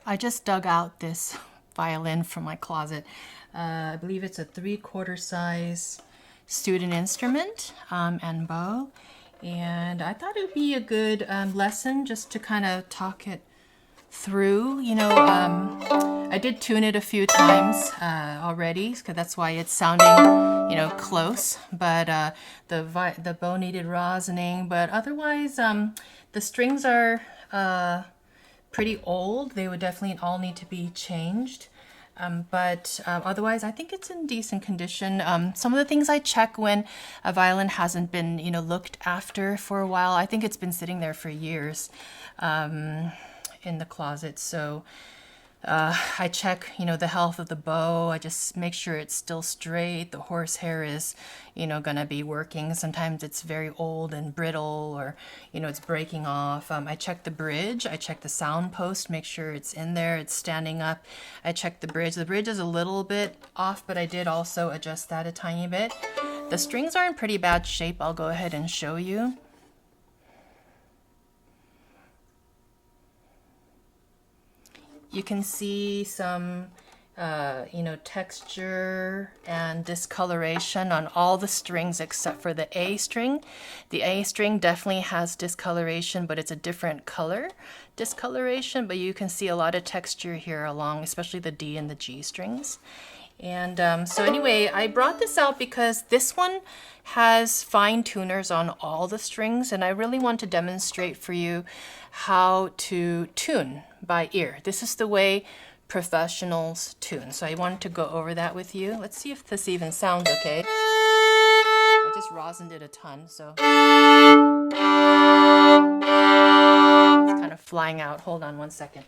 I just dug out this violin from my closet. I believe it's a 3/4 size student instrument and bow. And I thought it would be a good lesson just to kind of talk it through. I did tune it a few times already, because that's why it's sounding, close. But the bow needed rosining. But otherwise, the strings are pretty old. They would definitely all need to be changed. But otherwise, I think it's in decent condition. Some of the things I check when a violin hasn't been, looked after for a while. I think it's been sitting there for years in the closet. So I check, the health of the bow. I just make sure it's still straight. The horsehair is, gonna be working. Sometimes it's very old and brittle, or, it's breaking off. I check the bridge. I check the sound post, make sure it's in there, it's standing up. I check the bridge. The bridge is a little bit off, but I did also adjust that a tiny bit. The strings are in pretty bad shape. I'll go ahead and show you. You can see some, texture and discoloration on all the strings except for the A string. The A string definitely has discoloration, but it's a different color discoloration, but you can see a lot of texture here along, especially the D and the G strings. And so anyway, I brought this out because this one has fine tuners on all the strings, and I really want to demonstrate for you how to tune by ear. This is the way professionals tune. So I wanted to go over that with you. Let's see if this even sounds okay. I just rosined it a ton, so it's kind of flying out. Hold on one second.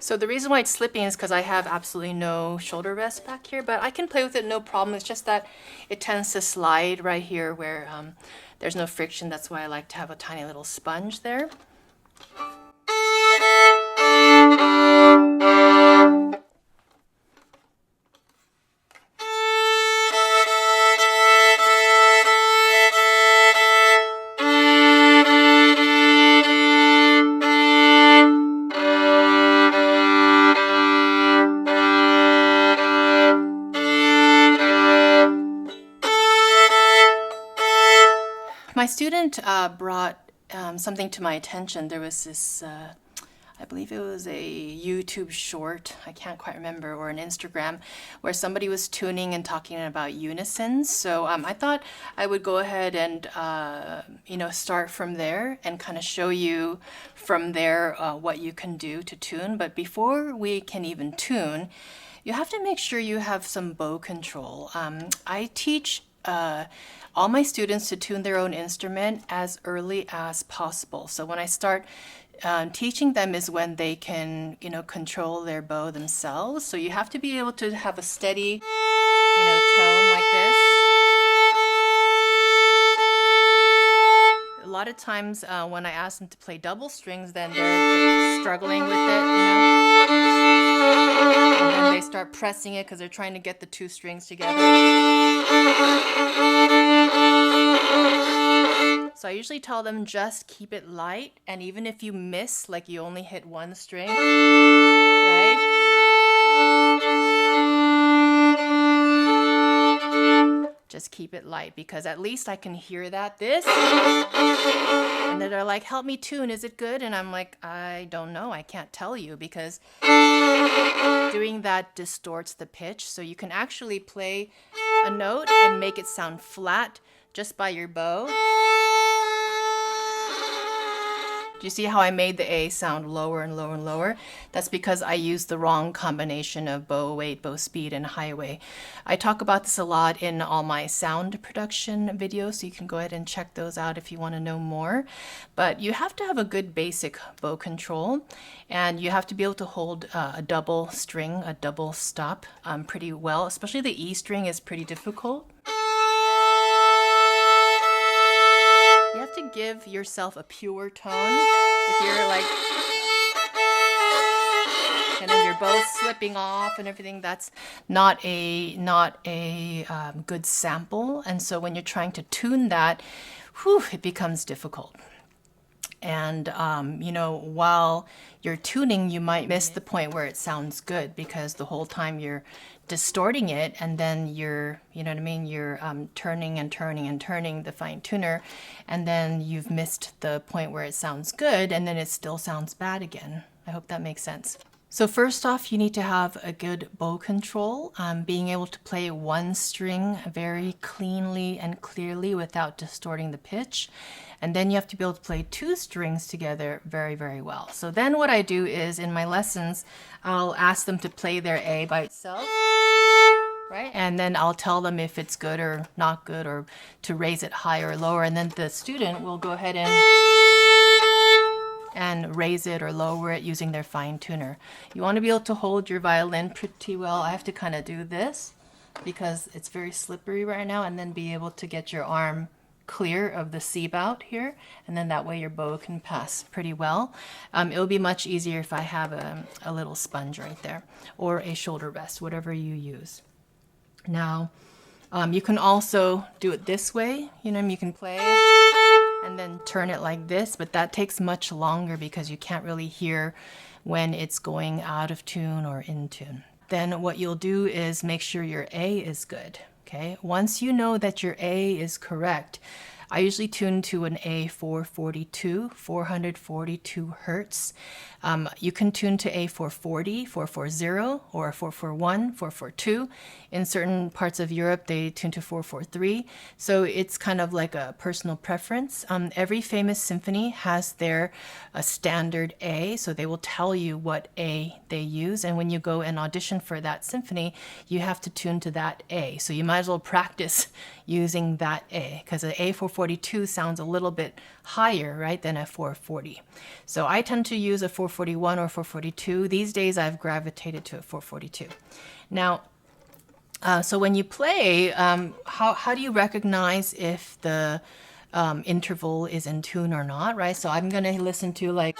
So the reason why it's slipping is because I have absolutely no shoulder rest back here, but I can play with it no problem. It's just that it tends to slide right here where there's no friction. That's why I like to have a tiny little sponge there. My student brought something to my attention. There was this, I believe it was a YouTube short, I can't quite remember, or an Instagram, where somebody was tuning and talking about unisons. So I thought I would go ahead and, start from there and kind of show you from there what you can do to tune. But before we can even tune, you have to make sure you have some bow control. I teach all my students to tune their own instrument as early as possible. So when I start teaching them is when they can, control their bow themselves. So you have to be able to have a steady, tone like this. A lot of times when I ask them to play double strings, then they're struggling with it, And then they start pressing it because they're trying to get the two strings together. So I usually tell them just keep it light, and even if you miss, like you only hit one string, right? Just keep it light, because at least I can hear this. And then they're like, help me tune, is it good? And I'm like, I don't know, I can't tell you, because doing that distorts the pitch. So you can actually play a note and make it sound flat just by your bow. Do you see how I made the A sound lower and lower and lower? That's because I used the wrong combination of bow weight, bow speed, and highway. I talk about this a lot in all my sound production videos, so you can go ahead and check those out if you want to know more. But you have to have a good basic bow control, and you have to be able to hold a double string, a double stop pretty well, especially the E string is pretty difficult. give yourself a pure tone. If you're like, and then your bow's slipping off and everything, that's not a good sample. And so when you're trying to tune that, it becomes difficult. And you know, while you're tuning, you might miss the point where it sounds good because the whole time you're distorting it, and then you're, you know what I mean, you're turning and turning and turning the fine tuner, and then you've missed the point where it sounds good, and then it still sounds bad again. I hope that makes sense. So first off, you need to have a good bow control, being able to play one string very cleanly and clearly without distorting the pitch. And then you have to be able to play two strings together very, very well. So then what I do is in my lessons, I'll ask them to play their A by itself, right? And then I'll tell them if it's good or not good, or to raise it higher or lower. And then the student will go ahead and raise it or lower it using their fine tuner. You want to be able to hold your violin pretty well. I have to kind of do this because it's very slippery right now, and then be able to get your arm clear of the C bout here, and then that way your bow can pass pretty well. It'll be much easier if I have a little sponge right there, or a shoulder rest, whatever you use. Now, you can also do it this way. You know, you can play and then turn it like this, but that takes much longer because you can't really hear when it's going out of tune or in tune. Then what you'll do is make sure your A is good. Okay, once you know that your A is correct, I usually tune to an A442, 442 hertz. You can tune to A440, 440, or 441, 442. In certain parts of Europe, they tune to 443. So it's kind of like a personal preference. Every famous symphony has their standard A, so they will tell you what A they use. And when you go and audition for that symphony, you have to tune to that A. So you might as well practice using that A, because an A442 sounds a little bit higher, right, than a 440. So I tend to use a 441 or 442. These days I've gravitated to a 442. Now, so when you play, how do you recognize if the interval is in tune or not, right? So I'm going to listen to like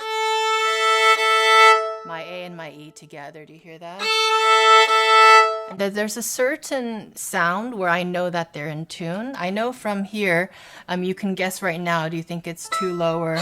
my A and my E together. Do you hear that? And there's a certain sound where I know that they're in tune. I know from here, you can guess right now, do you think it's too low or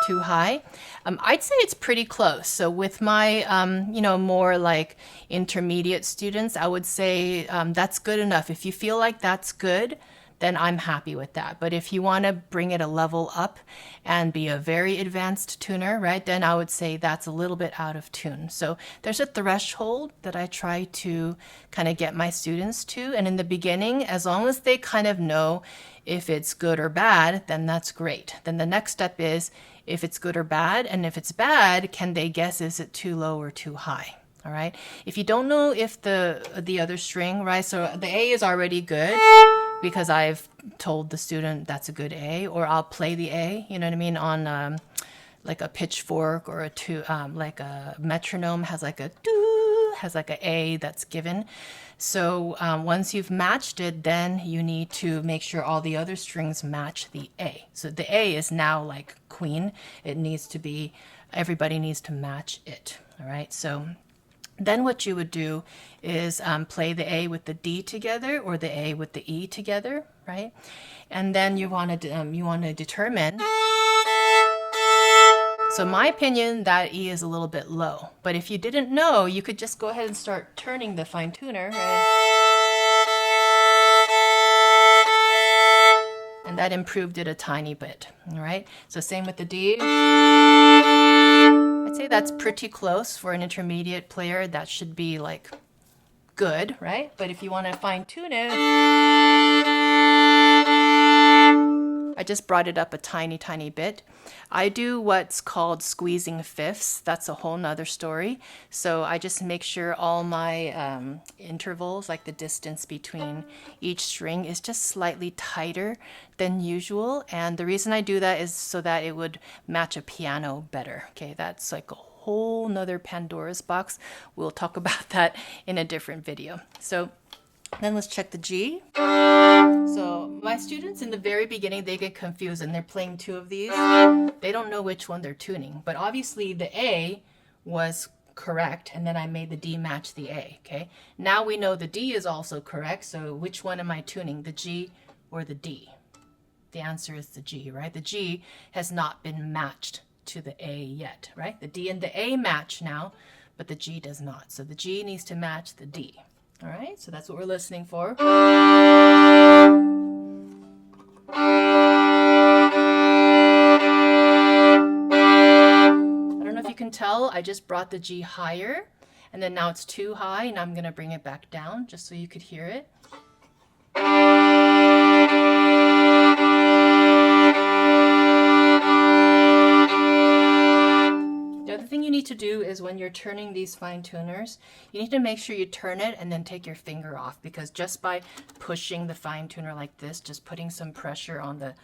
too high? I'd say it's pretty close. So with my, you know, more like intermediate students, I would say that's good enough. If you feel like that's good, then I'm happy with that. But if you want to bring it a level up and be a very advanced tuner, right, then I would say that's a little bit out of tune. So there's a threshold that I try to kind of get my students to. And in the beginning, as long as they kind of know if it's good or bad, then that's great. Then the next step is if it's good or bad, and if it's bad, can they guess, is it too low or too high? All right. If you don't know if the other string, right, so the A is already good because I've told the student that's a good A, or I'll play the A, you know what I mean, on like a pitchfork or like a metronome has like a doo, has like an A that's given. So once you've matched it, then you need to make sure all the other strings match the A. So the A is now like queen. It needs to be, everybody needs to match it. All right. So then what you would do is play the A with the D together, or the A with the E together, right? And then you want to determine. So in my opinion, that E is a little bit low. But if you didn't know, you could just go ahead and start turning the fine tuner, right? And that improved it a tiny bit, all right? So same with the D. I'd say that's pretty close for an intermediate player. That should be like good, right? But if you want to fine tune it, I just brought it up a tiny, tiny bit. I do what's called squeezing fifths. That's a whole nother story. So I just make sure all my intervals, like the distance between each string, is just slightly tighter than usual. And the reason I do that is so that it would match a piano better. Okay, that's like a whole nother Pandora's box. We'll talk about that in a different video. So Then let's check the G. So my students in the very beginning, they get confused and they're playing two of these. They don't know which one they're tuning, but obviously the A was correct, and then I made the D match the A, okay? Now we know the D is also correct, so which one am I tuning, the G or the D? The answer is the G, right? The G has not been matched to the A yet, right? The D and the A match now, but the G does not. So the G needs to match the D. All right, so that's what we're listening for. I don't know if you can tell, I just brought the G higher, and then now it's too high, and I'm gonna bring it back down just so you could hear it. You need to do is when you're turning these fine tuners, you need to make sure you turn it and then take your finger off, because just by pushing the fine tuner like this, just putting some pressure on the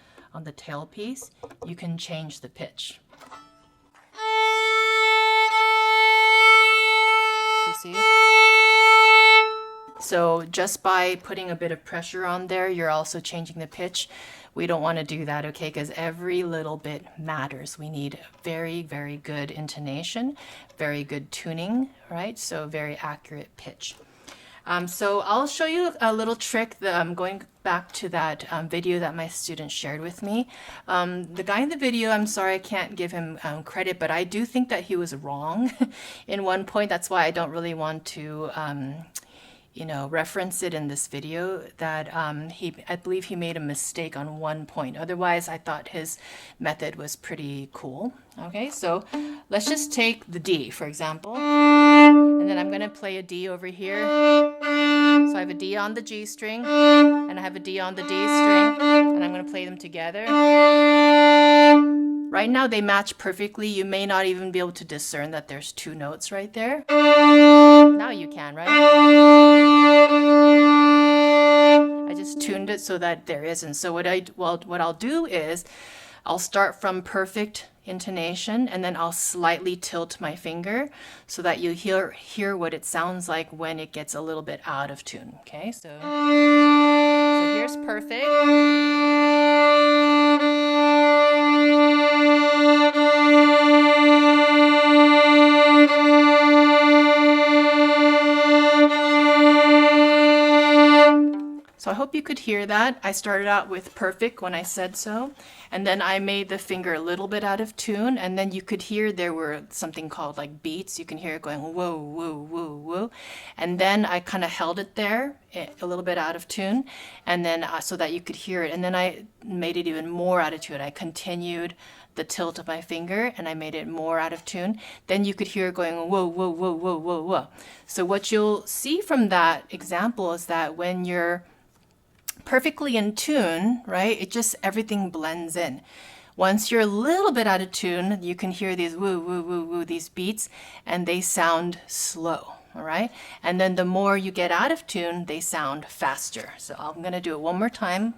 tailpiece, you can change the pitch. You see? So just by putting a bit of pressure on there, you're also changing the pitch. We don't want to do that, okay, because every little bit matters. We need very, very good intonation, very good tuning, right? So very accurate pitch. So I'll show you a little trick that I'm going back to that video that my student shared with me. The guy in the video, I'm sorry I can't give him credit, but I do think that he was wrong in one point. That's why I don't really want to reference it in this video, that I believe he made a mistake on one point. Otherwise, I thought his method was pretty cool. Okay, so let's just take the D, for example, and then I'm going to play a D over here. So I have a D on the G string, and I have a D on the D string, and I'm going to play them together. Right now they match perfectly. You may not even be able to discern that there's two notes right there. Now you can, right? I just tuned it so that there isn't. So what I'll do is I'll start from perfect intonation, and then I'll slightly tilt my finger so that you hear what it sounds like when it gets a little bit out of tune. Okay, so here's perfect. So I hope you could hear that. I started out with perfect when I said so, and then I made the finger a little bit out of tune, and then you could hear there were something called like beats. You can hear it going whoa, whoa, whoa, whoa. And then I kind of held it there a little bit out of tune, and then so that you could hear it. And then I made it even more out of tune. I continued the tilt of my finger, and I made it more out of tune. Then you could hear it going whoa, whoa, whoa, whoa, whoa, whoa. So what you'll see from that example is that when you're perfectly in tune, right, it just everything blends in. Once you're a little bit out of tune, you can hear these woo, woo, woo, woo, these beats, and they sound slow, all right? And then the more you get out of tune, they sound faster. So I'm going to do it one more time.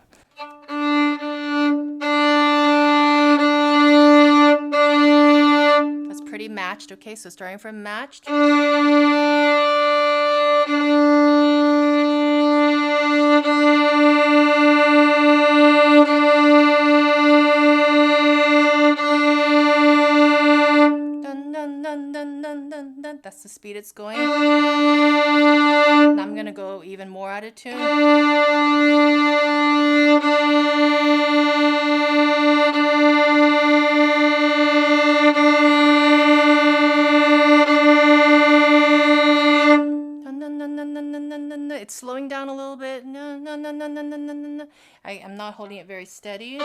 That's pretty matched, okay? So starting from matched. That's the speed it's going. Now I'm going to go even more out of tune. It's slowing down a little bit. I'm not holding it very steady.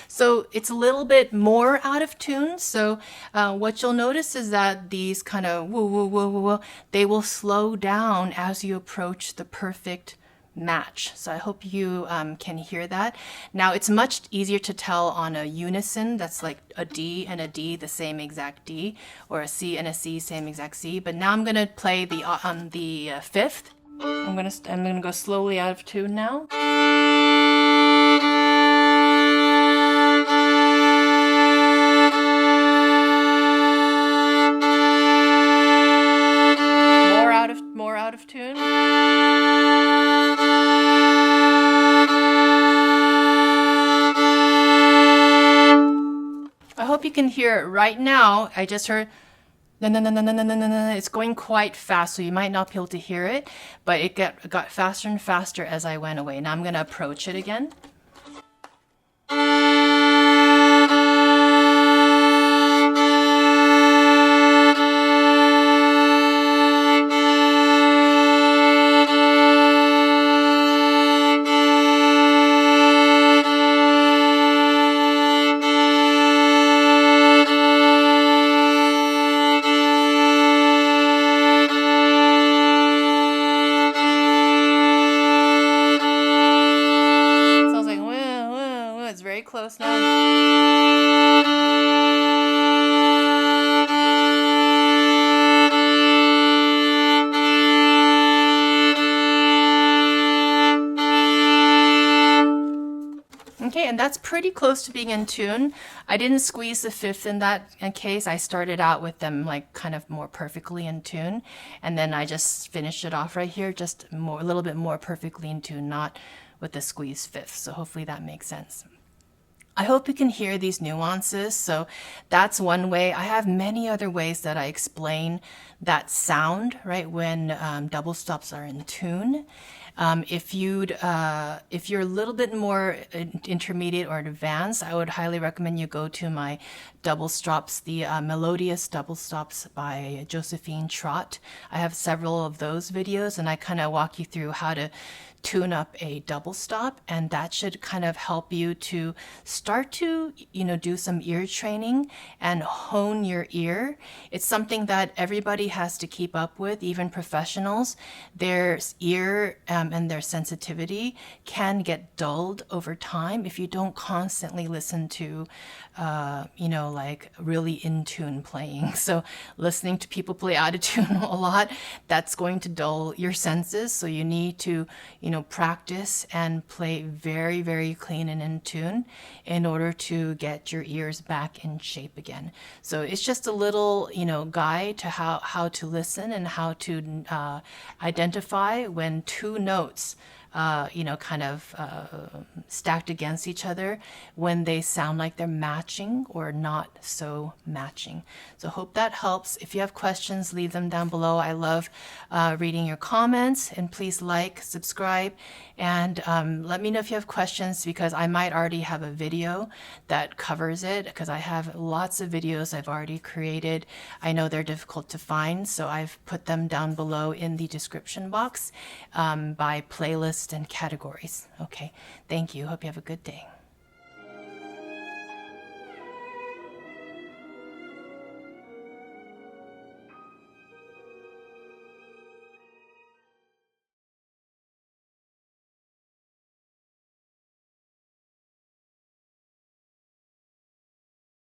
So it's a little bit more out of tune. So what you'll notice is that these kind of woo, woo, woo, woo, woo, they will slow down as you approach the perfect match. So I hope you can hear that. Now it's much easier to tell on a unison. That's like a D and a D, the same exact D, or a C and a C, same exact C. But now I'm gonna play the fifth. I'm gonna go slowly out of tune now. hear it right now. I just heard it's going quite fast, so you might not be able to hear it, but it got faster and faster as I went away. Now I'm going to approach it again. Close now. Okay, and that's pretty close to being in tune. I didn't squeeze the fifth in that case. I started out with them like kind of more perfectly in tune, and then I just finished it off right here, just a little bit more perfectly in tune, not with the squeezed fifth. So hopefully that makes sense. I hope you can hear these nuances. So that's one way. I have many other ways that I explain that sound, right, when double stops are in tune. If you're a little bit more intermediate or advanced, I would highly recommend you go to my double stops, the Melodious Double Stops by Josephine Trott. I have several of those videos, and I kind of walk you through how to tune up a double stop, and that should kind of help you to start to, do some ear training and hone your ear. It's something that everybody has to keep up with, even professionals. Their ear and their sensitivity can get dulled over time if you don't constantly listen to like really in tune playing. So listening to people play out of tune a lot, that's going to dull your senses. So you need to, practice and play very, very clean and in tune in order to get your ears back in shape again. So it's just a little, guide to how to listen and how to identify when two notes stacked against each other, when they sound like they're matching or not so matching. So hope that helps. If you have questions, leave them down below. I love reading your comments, and please like, subscribe, and let me know if you have questions, because I might already have a video that covers it, because I have lots of videos I've already created. I know they're difficult to find, so I've put them down below in the description box by playlist and categories. Okay, thank you. Hope you have a good day.